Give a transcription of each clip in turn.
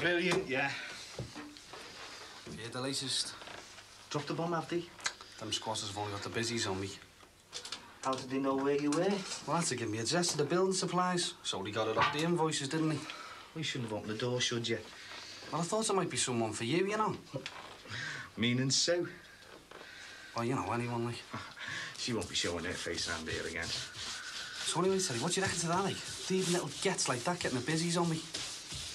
Brilliant, yeah. Yeah, the latest. Dropped the bomb, have they? Them squatters have only got the busies on me. How did they know where you were? Well, that's to give me a address to the building supplies. So he got it off the invoices, didn't he? We shouldn't have opened the door, should you? Well, I thought it might be someone for you, you know. Meaning Sue? Well, you know, anyone, like. She won't be showing her face around here again. So anyway, Terry, what do you reckon to that, like? Thieving little gets like that getting the busies on me.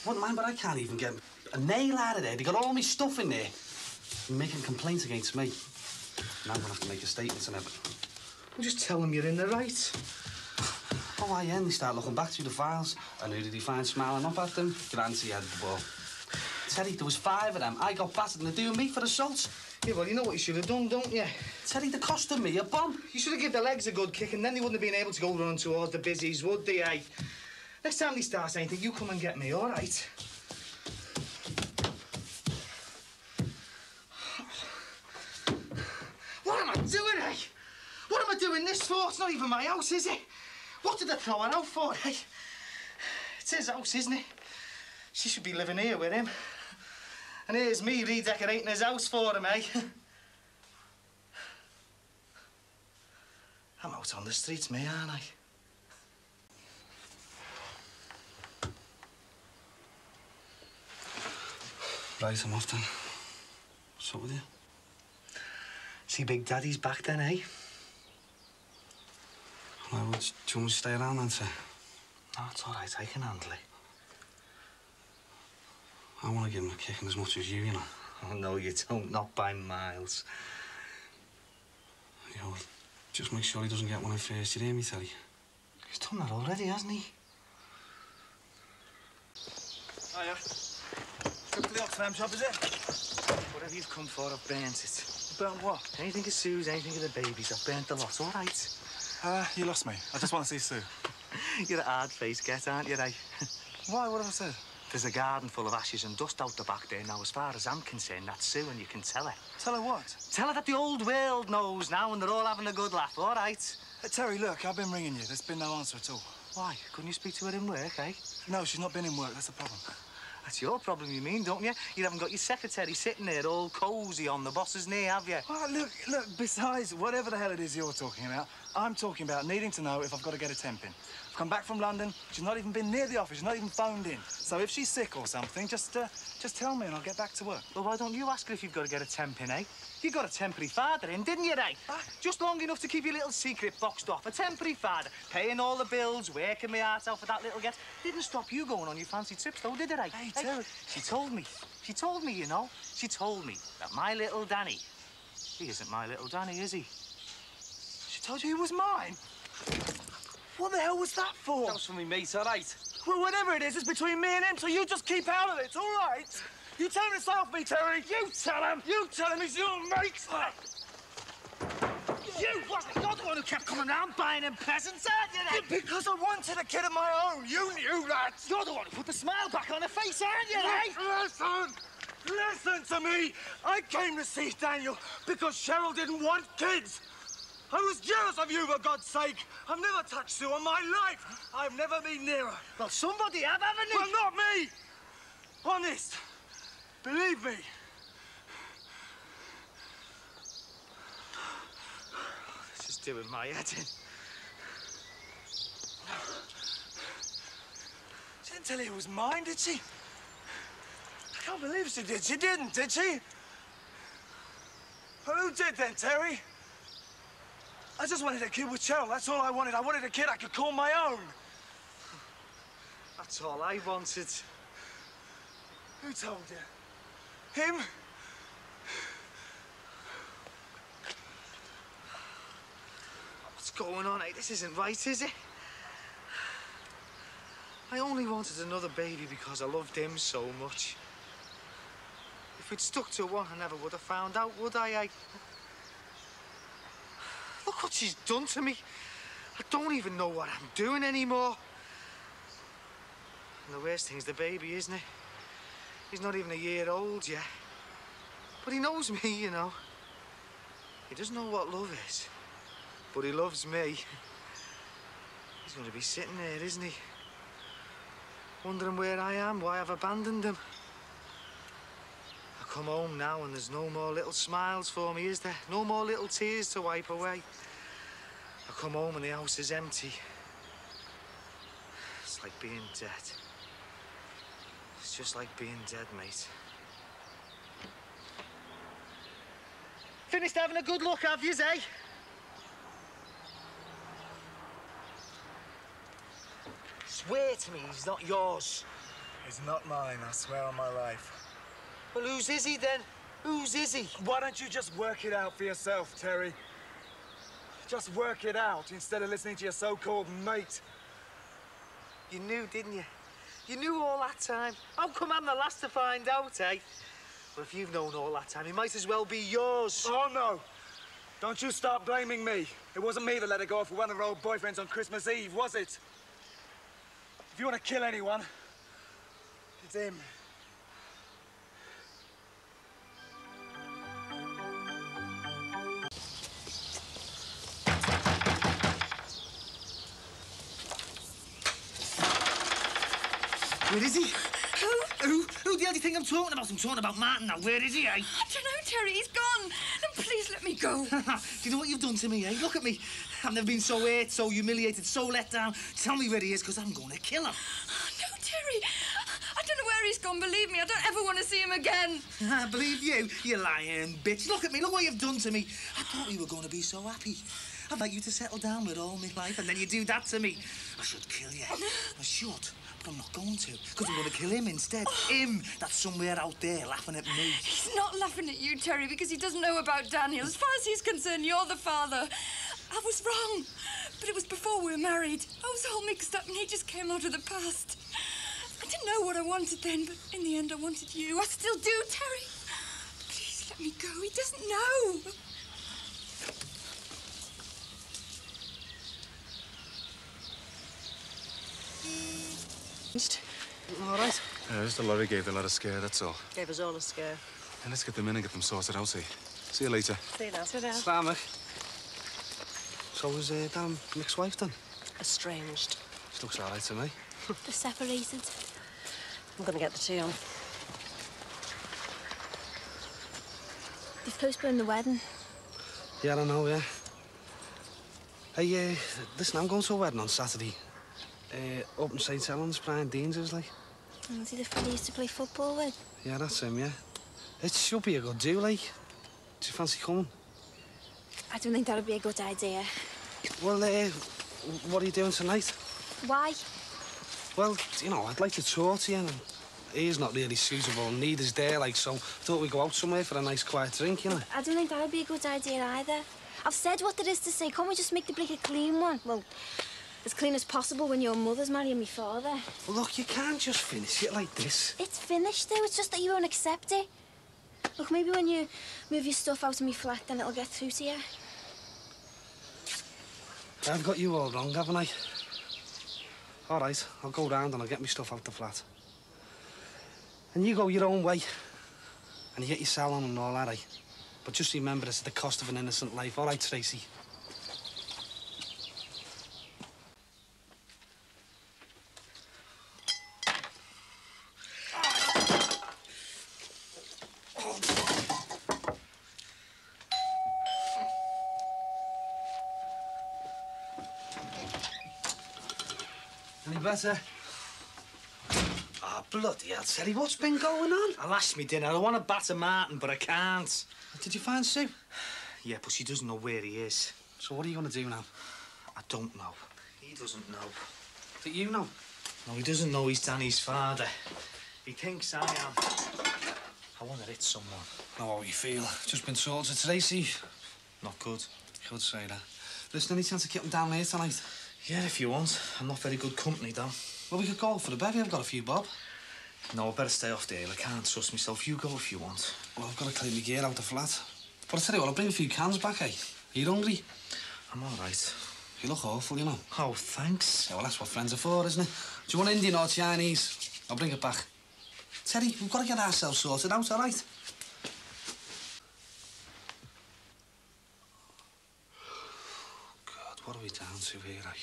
Wouldn't mind, but I can't even get a nail out of there. They got all my stuff in there. They're making complaints against me. Now I'm gonna have to make a statement and everything. Well, just tell them you're in the right. Oh, I end. They start looking back through the files. And who did he find smiling up at them? Grancy had the ball. Teddy, there was 5 of them. I got battered and they're doing me for assault. Yeah, well, you know what you should have done, don't you? Teddy, they're costing me a bomb. You should have given the legs a good kick and then they wouldn't have been able to go running towards the busies, would they, eh? Next time they start anything, you come and get me, all right? What am I doing, eh? What am I doing this for? It's not even my house, is it? What did I throw her out for, eh? It's his house, isn't it? She should be living here with him. And here's me redecorating his house for him, eh? I'm out on the streets, me, aren't I? Right, I'm off then. What's up with you? See Big Daddy's back then, eh? Well, do you want me to stay around then, sir? No, it's all right. I can handle it. I want to give him a kicking as much as you know. Oh, no, you don't. Not by miles. You know, just make sure he doesn't get one in first. You hear me, Terry? He's done that already, hasn't he? Hiya. Look for the Oxfam job, is it? Whatever you've come for, I've burnt it. Burnt what? Anything of Sue's, anything of the babies, I've burnt the lot, all right? You lost me. I just want to see Sue. You're a hard-faced get, aren't you, eh? Why? What have I said? There's a garden full of ashes and dust out the back there. Now, as far as I'm concerned, that's Sue, and you can tell her. Tell her what? Tell her that the old world knows now, and they're all having a good laugh, all right? Terry, look, I've been ringing you. There's been no answer at all. Why? Couldn't you speak to her in work, eh? No, she's not been in work. That's the problem. That's your problem, you mean, don't you? You haven't got your secretary sitting there all cosy on the boss's knee, have you? Well, look, besides, whatever the hell it is you're talking about, I'm talking about needing to know if I've got to get a temp in. I've come back from London. She's not even been near the office. She's not even phoned in. So if she's sick or something, just tell me and I'll get back to work. Well, why don't you ask her if you've got to get a temp in, eh? You got a temporary father in, didn't you, eh? Just long enough to keep your little secret boxed off. A temporary father, paying all the bills, working my heart out for that little get. Didn't stop you going on your fancy trips, though, did it, eh? Hey, Terry. She told me, you know. She told me that my little Danny, he isn't my little Danny, is he? She told you he was mine? What the hell was that for? That was for me, mate, all right? Well, whatever it is, it's between me and him, so you just keep out of it, all right? You tell him to stay off me, Terry. You tell him. You tell him he's your mate. You wasn't. You're the one who kept coming round buying him presents, aren't you, then? Because I wanted a kid of my own. You knew that. You're the one who put the smile back on her face, aren't you, eh? Listen to me. I came to see Daniel because Cheryl didn't want kids. I was jealous of you, for God's sake. I've never touched Sue in my life. I've never been near her. Well, somebody have, haven't they? Well, not me. Honest. Believe me. This is doing my head in. She didn't tell you it was mine, did she? I can't believe she did. She didn't, did she? Well, who did then, Terry? I just wanted a kid with Cheryl. That's all I wanted. I wanted a kid I could call my own. That's all I wanted. Who told you? Him? What's going on, eh? This isn't right, is it? I only wanted another baby because I loved him so much. If we'd stuck to one, I never would have found out, would I? Look what she's done to me. I don't even know what I'm doing anymore. And the worst thing's the baby, isn't it? He's not even a year old yet. But he knows me, you know. He doesn't know what love is. But he loves me. He's going to be sitting there, isn't he? Wondering where I am, why I've abandoned him. come home now and there's no more little smiles for me, is there? No more little tears to wipe away. I come home and the house is empty. It's like being dead. It's just like being dead, mate. Finished having a good look, have yous, eh? Swear to me he's not yours. He's not mine, I swear on my life. Well, whose is he then? Whose is he? Why don't you just work it out for yourself, Terry? Just work it out instead of listening to your so-called mate. You knew, didn't you? You knew all that time. How come I'm the last to find out, eh? Well, if you've known all that time, it might as well be yours. Oh, no. Don't you start blaming me. It wasn't me that let her go off with one of her old boyfriends on Christmas Eve, was it? If you want to kill anyone, it's him. Where is he? Who the hell do you think I'm talking about? I'm talking about Martin now. Where is he, eh? I don't know, Terry. He's gone. And please let me go. Do you know what you've done to me, eh? Look at me. I've never been so hurt, so humiliated, so let down. Tell me where he is, because I'm going to kill him. No, Terry. I don't know where he's gone. Believe me, I don't ever want to see him again. I believe you, you lying bitch. Look at me. Look what you've done to me. I thought we were going to be so happy. I'd like you to settle down with all my life, and then you do that to me. I should kill you. I should. But I'm not going to, because I'm going to kill him instead. Him that's somewhere out there laughing at me. He's not laughing at you, Terry, because he doesn't know about Daniel. As far as he's concerned, you're the father. I was wrong, but it was before we were married. I was all mixed up and he just came out of the past. I didn't know what I wanted then, but in the end I wanted you. I still do, Terry. Please let me go. He doesn't know. All right. Yeah, just the lorry gave the lad a scare, that's all. Gave us all a scare. Yeah, let's get them in and get them sorted out, see. See you later. See you now. Sit down. Slammer. So was Dan Mick's wife then? Estranged. She looks all right to me. They're separated. I'm gonna get the tea on. They've postponed the wedding. Yeah, I know, yeah. Hey, listen, I'm going to a wedding on Saturday. Up in St. Helens, Brian Dean's is like. Oh, is he the fella he used to play football with? Yeah, that's him, yeah. It should be a good do, like. Do you fancy coming? I don't think that would be a good idea. Well, what are you doing tonight? Why? Well, you know, I'd like to talk to you, and he's not really suitable, and neither's there, like, so I thought we'd go out somewhere for a nice quiet drink, you know? I don't think that would be a good idea either. I've said what there is to say. Can't we just make the break a clean one? Well, as clean as possible when your mother's marrying me father. Well, look, you can't just finish it like this. It's finished, though. It's just that you won't accept it. Look, maybe when you move your stuff out of me flat, then it'll get through to you. I've got you all wrong, haven't I? All right, I'll go round and I'll get my stuff out the flat. And you go your own way. And you get your salon and all that, eh? But just remember, it's at the cost of an innocent life. All right, Tracy? Any better? Oh, bloody hell, Terry, What's been going on? I lashed me dinner. I want to batter Martin, but I can't. Did you find Sue? Yeah, but she doesn't know where he is. So what are you going to do now? I don't know. He doesn't know. Do you know? No, he doesn't know he's Danny's father. He thinks I am. I want to hit someone. Know how you feel. Just been sold to Tracy. Not good. Could say that. Listen, any chance of getting down here tonight? Yeah, if you want. I'm not very good company, Dan. Well, we could go for the bevy. I've got a few bob. No, I better stay off the hill. I can't trust myself. You go if you want. Well, I've got to clean my gear out the flat. But I tell you what, I'll bring a few cans back, eh? Are you hungry? I'm all right. You look awful, you know. Oh, thanks. Yeah, well, that's what friends are for, isn't it? Do you want Indian or Chinese? I'll bring it back. Teddy, we've got to get ourselves sorted out, all right? God, what are we down to here, eh?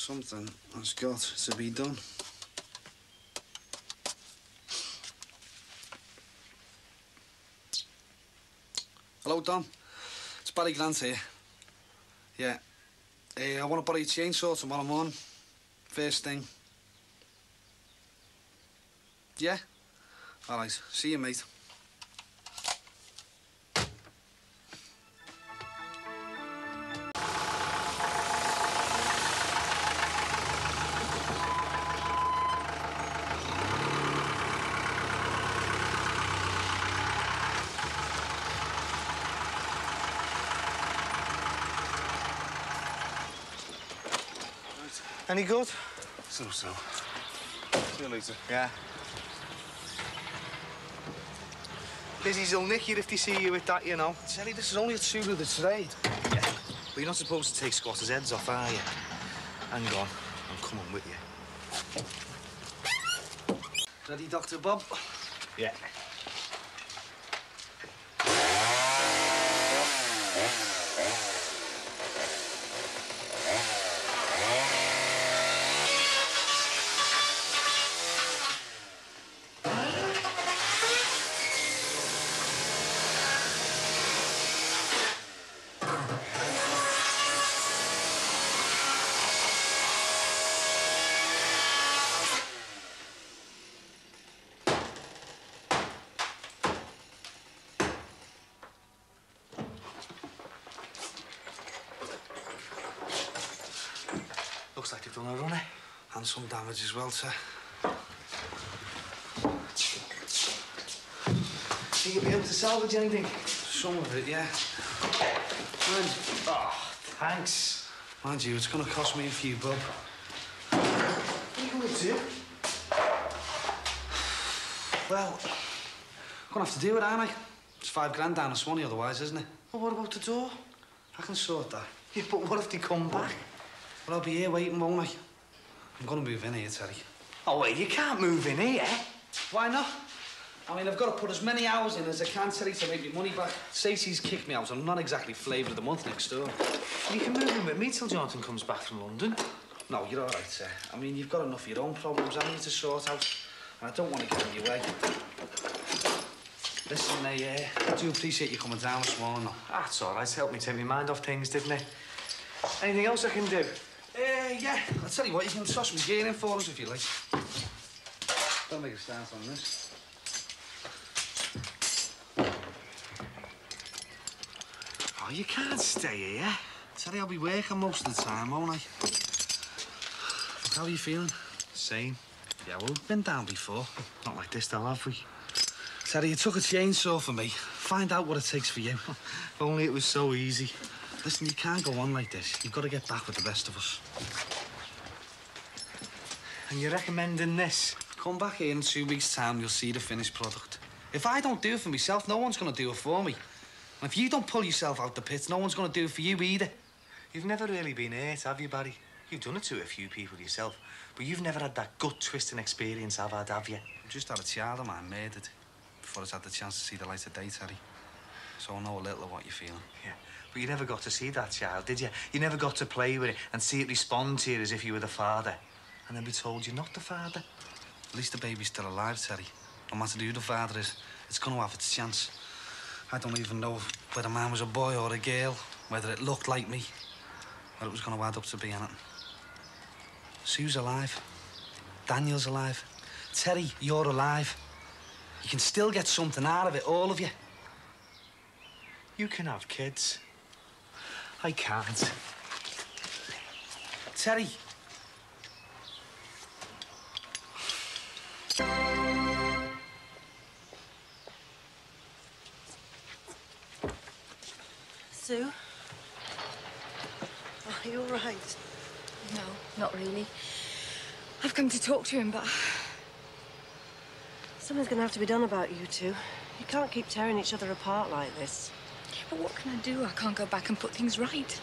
Something has got to be done. Hello, Don. It's Barry Grant here. Yeah. I want to borrow your chainsaw tomorrow morning. First thing. Yeah? All right. See you, mate. Any good? So. See you later. Yeah. Lizzie's will nick you if they see you with that, you know. Terry, this is only a tool of the trade. Yeah. But you're not supposed to take squatters' heads off, are you? Hang on. I'm coming with you. Ready, Dr. Bob? Yeah. Looks like they've done a runner. And some damage as well, sir. Think you'll be able to salvage anything? Some of it, yeah. Mind, Oh, thanks. mind you, it's going to cost me a few, Bob. What are you going to do? Well, I'm going to have to do it, aren't I? It's £5 down a Swanee otherwise, isn't it? Well, what about the door? I can sort that. Yeah, but what if they come back? But I'll be here waiting, won't I? I'm going to move in here, Terry. Oh, wait, you can't move in here. Why not? I mean, I've got to put as many hours in as I can, Terry, to make me money back. Stacey's kicked me out. I'm not exactly flavour of the month next door. You can move in with me till Jonathan comes back from London. No, you're all right, sir. I mean, you've got enough of your own problems, haven't you, to sort out? And I don't want to get in your way. Listen, I do appreciate you coming down this morning. That's all right. Helped me take my mind off things, didn't it? Anything else I can do? Yeah. I'll tell you what, you can toss my gear in for us if you like. Don't make a start on this. Oh, you can't stay here. Terry, I'll be working most of the time, won't I? How are you feeling? Same. Yeah, well, we've been down before. Not like this, though, have we? Terry, you took a chainsaw for me. Find out what it takes for you. If only it was so easy. Listen, you can't go on like this. You've got to get back with the rest of us. And you're recommending this? Come back here in 2 weeks' time, you'll see the finished product. If I don't do it for myself, no one's going to do it for me. And if you don't pull yourself out the pit, no one's going to do it for you either. You've never really been hurt, have you, Barry? You've done it to a few people yourself, but you've never had that gut-twisting experience I've had, have you? I've just had a child of mine murdered before it's had the chance to see the light of day, Terry. So I know a little of what you're feeling. Yeah, but you never got to see that child, did you? You never got to play with it and see it respond to you as if you were the father. And then be told you're not the father. At least the baby's still alive, Terry. No matter who the father is, it's going to have its chance. I don't even know whether man was a boy or a girl, whether it looked like me, or it was going to add up to be anything. Sue's alive. Daniel's alive. Terry, you're alive. You can still get something out of it, all of you. You can have kids. I can't. Terry. Sue? Are you all right? No, not really. I've come to talk to him, but... Something's going to have to be done about you two. You can't keep tearing each other apart like this. Yeah, but what can I do? I can't go back and put things right.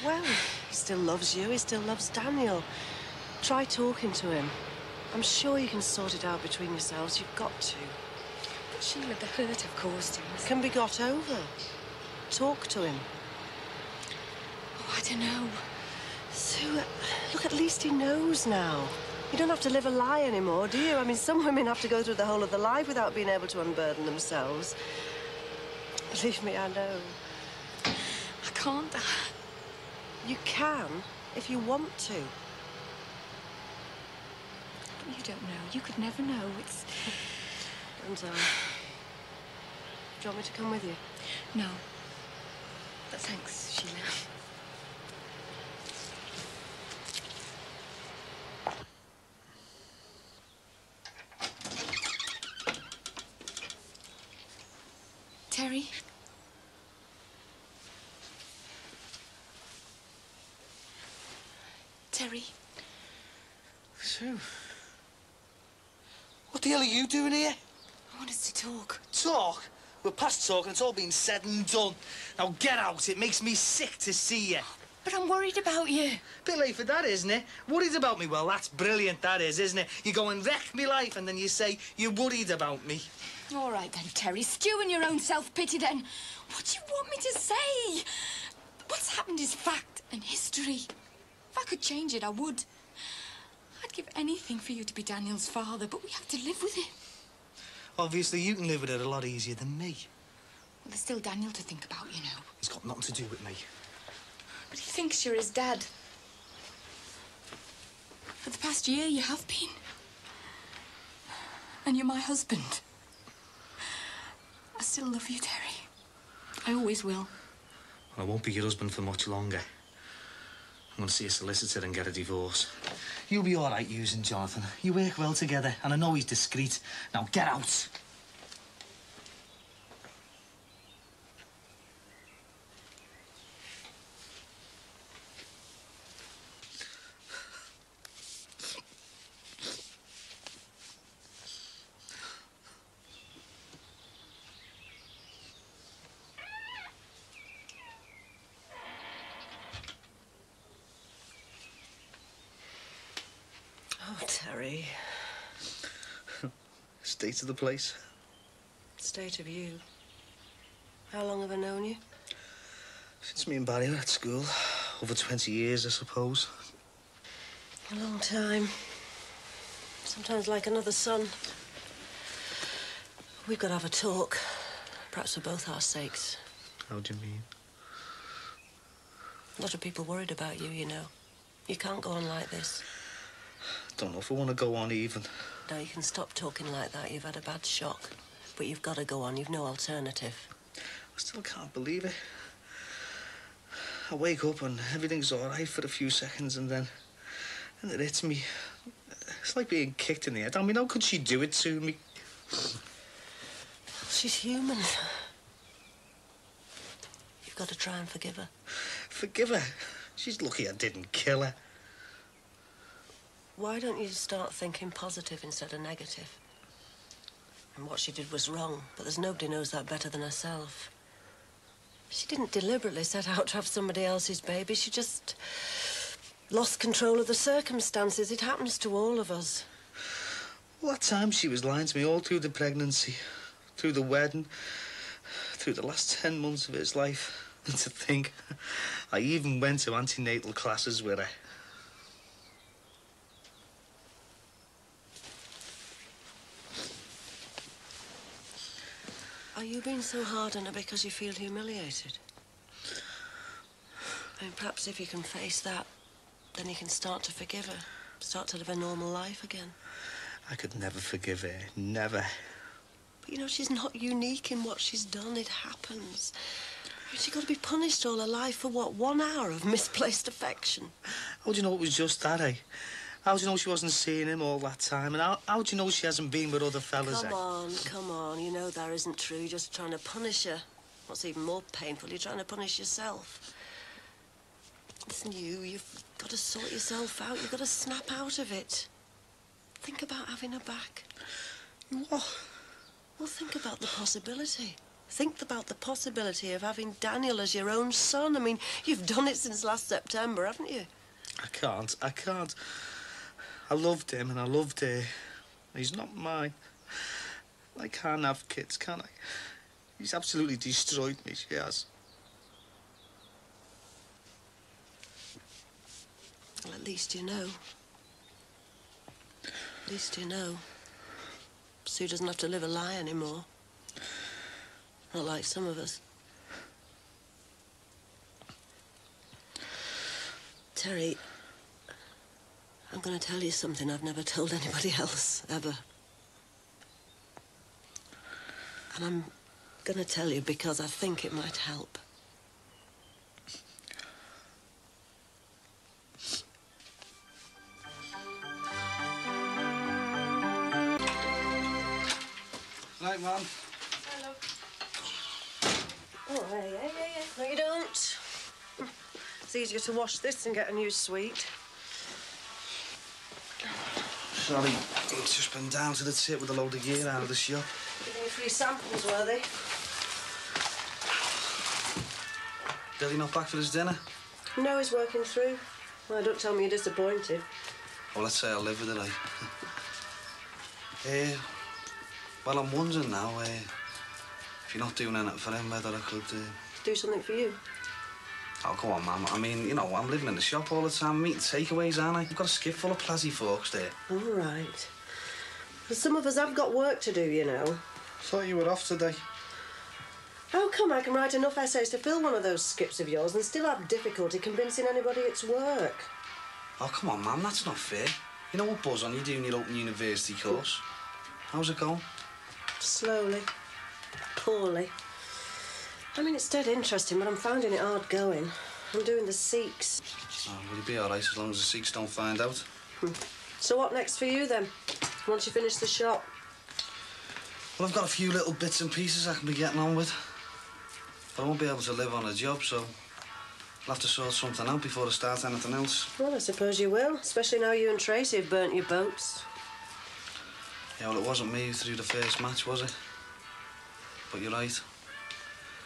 Well, he still loves you. He still loves Daniel. Try talking to him. I'm sure you can sort it out between yourselves. You've got to. But Sheila, the hurt I've caused him is... Can be got over. Talk to him. Oh, I don't know. Sue, look, at least he knows now. You don't have to live a lie anymore, do you? I mean, some women have to go through the whole of their life without being able to unburden themselves. Believe me, I know. I can't. You can, if you want to. You don't know. You could never know. It's... And, do you want me to come with you? No. But thanks, Sheila. Terry? Terry? Sue? What the hell are you doing here? I want us to talk. Talk? We're past talking, it's all been said and done. Now get out, it makes me sick to see you. But I'm worried about you. Bit late for that, isn't it? Worried about me? Well, that's brilliant, that is, isn't it? You go and wreck me life and then you say you're worried about me. All right then, Terry. Stew in your own self-pity then. What do you want me to say? What's happened is fact and history. If I could change it, I would. I'd give anything for you to be Daniel's father, but we have to live with it. Obviously, you can live with it a lot easier than me. Well, there's still Daniel to think about, you know. It's got nothing to do with me. But he thinks you're his dad. For the past year, you have been. And you're my husband. I still love you, Terry. I always will. I won't be your husband for much longer. I'm going to see a solicitor and get a divorce. You'll be all right using Jonathan. You work well together, and I know he's discreet. Now get out. Oh, Terry. State of the place. State of you. How long have I known you? Since me and Barry were at school. Over 20 years, I suppose. A long time. Sometimes like another son. We've got to have a talk. Perhaps for both our sakes. How do you mean? A lot of people worried about you, you know. You can't go on like this. Don't know if I want to go on even. No, you can stop talking like that. You've had a bad shock. But you've got to go on. You've no alternative. I still can't believe it. I wake up and everything's all right for a few seconds and then it hits me. It's like being kicked in the head. I mean, how could she do it to me? She's human. You've got to try and forgive her. Forgive her? She's lucky I didn't kill her. Why don't you start thinking positive instead of negative? And what she did was wrong, but there's nobody knows that better than herself. She didn't deliberately set out to have somebody else's baby. She just lost control of the circumstances. It happens to all of us. All that time she was lying to me all through the pregnancy, through the wedding, through the last 10 months of his life. And to think, I even went to antenatal classes with her. Are you being so hard on her because you feel humiliated? I mean, perhaps if you can face that, then you can start to forgive her. Start to live a normal life again. I could never forgive her. Never. But, you know, she's not unique in what she's done. It happens. She's got to be punished all her life for, what, 1 hour of misplaced affection? How do you know it was just that, eh? How do you know she wasn't seeing him all that time? And how do you know she hasn't been with other fellas, eh? Come on. You know that isn't true. You're just trying to punish her. What's even more painful, you're trying to punish yourself. Listen, you've got to sort yourself out. You've got to snap out of it. Think about having her back. What? Well, think about the possibility. Think about the possibility of having Daniel as your own son. I mean, you've done it since last September, haven't you? I can't. I loved him and I loved her. He's not mine. I can't have kids, can I? He's absolutely destroyed me, she has. Well, at least you know. At least you know. Sue doesn't have to live a lie anymore. Not like some of us. Terry, I'm going to tell you something I've never told anybody else, ever. And I'm going to tell you because I think it might help. Right, Mum. Hello. Oh, hey. No, you don't. It's easier to wash this than get a new suite. Sorry, I've just been down to the tip with a load of gear out of the shop. Giving you free samples, were they? Billy not back for his dinner? No, he's working through. Well, don't tell me you're disappointed. Well, let's say I'll live with it, well, I'm wondering now, if you're not doing anything for him, whether I could, Do something for you? Oh, go on, Mum. I mean, you know, I'm living in the shop all the time. I'm eating takeaways, aren't I? I've got a skip full of plasty forks there. All right. Well, some of us have got work to do, you know. Thought you were off today. How come I can write enough essays to fill one of those skips of yours and still have difficulty convincing anybody it's work? Oh, come on, Mum. That's not fair. You know what buzz on you doing your open university course? How's it going? Slowly. Poorly. I mean, it's dead interesting, but I'm finding it hard going. I'm doing the Sikhs. Oh, will you be all right as long as the Sikhs don't find out? So what next for you, then? Once you finish the shop? Well, I've got a few little bits and pieces I can be getting on with. But I won't be able to live on a job, so I'll have to sort something out before I start anything else. Well, I suppose you will, especially now you and Tracy have burnt your boats. Yeah, well, it wasn't me who threw the first match, was it? But you're right.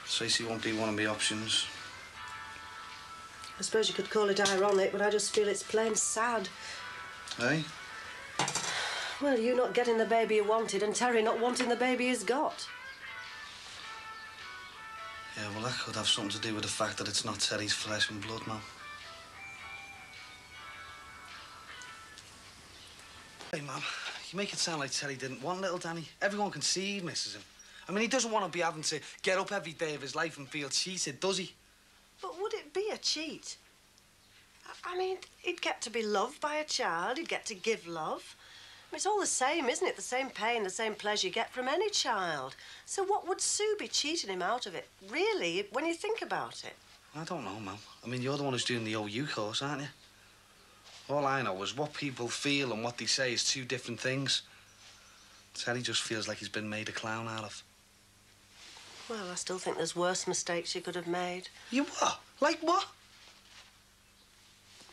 Tracy won't be one of my options. I suppose you could call it ironic, but I just feel it's plain sad. Eh? Well, you not getting the baby you wanted and Terry not wanting the baby he's got. Yeah, well, that could have something to do with the fact that it's not Terry's flesh and blood, Mum. Hey, Mum, you make it sound like Terry didn't want little Danny. Everyone can see he misses him. I mean, he doesn't want to be having to get up every day of his life and feel cheated, does he? But would it be a cheat? I mean, he'd get to be loved by a child, he'd get to give love. I mean, it's all the same, isn't it? The same pain, the same pleasure you get from any child. So what would Sue be cheating him out of it, really, when you think about it? I don't know, Mum. I mean, you're the one who's doing the OU course, aren't you? All I know is what people feel and what they say is two different things. Terry just feels like he's been made a clown out of. Well, I still think there's worse mistakes you could have made. You what? Like what?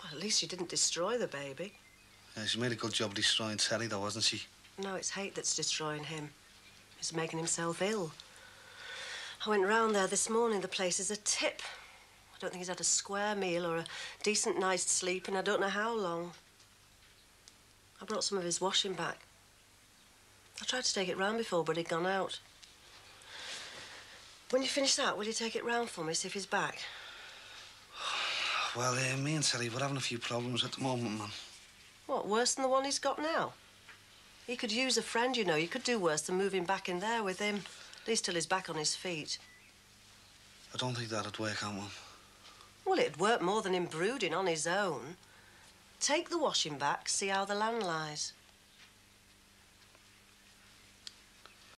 Well, at least you didn't destroy the baby. Yeah, she made a good job destroying Terry, though, wasn't she? No, it's hate that's destroying him. He's making himself ill. I went round there this morning. The place is a tip. I don't think he's had a square meal or a decent night's sleep in I don't know how long. I brought some of his washing back. I tried to take it round before, but he'd gone out. When you finish that, will you take it round for me, see if he's back? Well, me and Terry, we're having a few problems at the moment, Mum. What, worse than the one he's got now? He could use a friend, you know. You could do worse than move him back in there with him. At least till he's back on his feet. I don't think that'd work out, Mum. Well, it'd work more than him brooding on his own. Take the washing back, see how the land lies.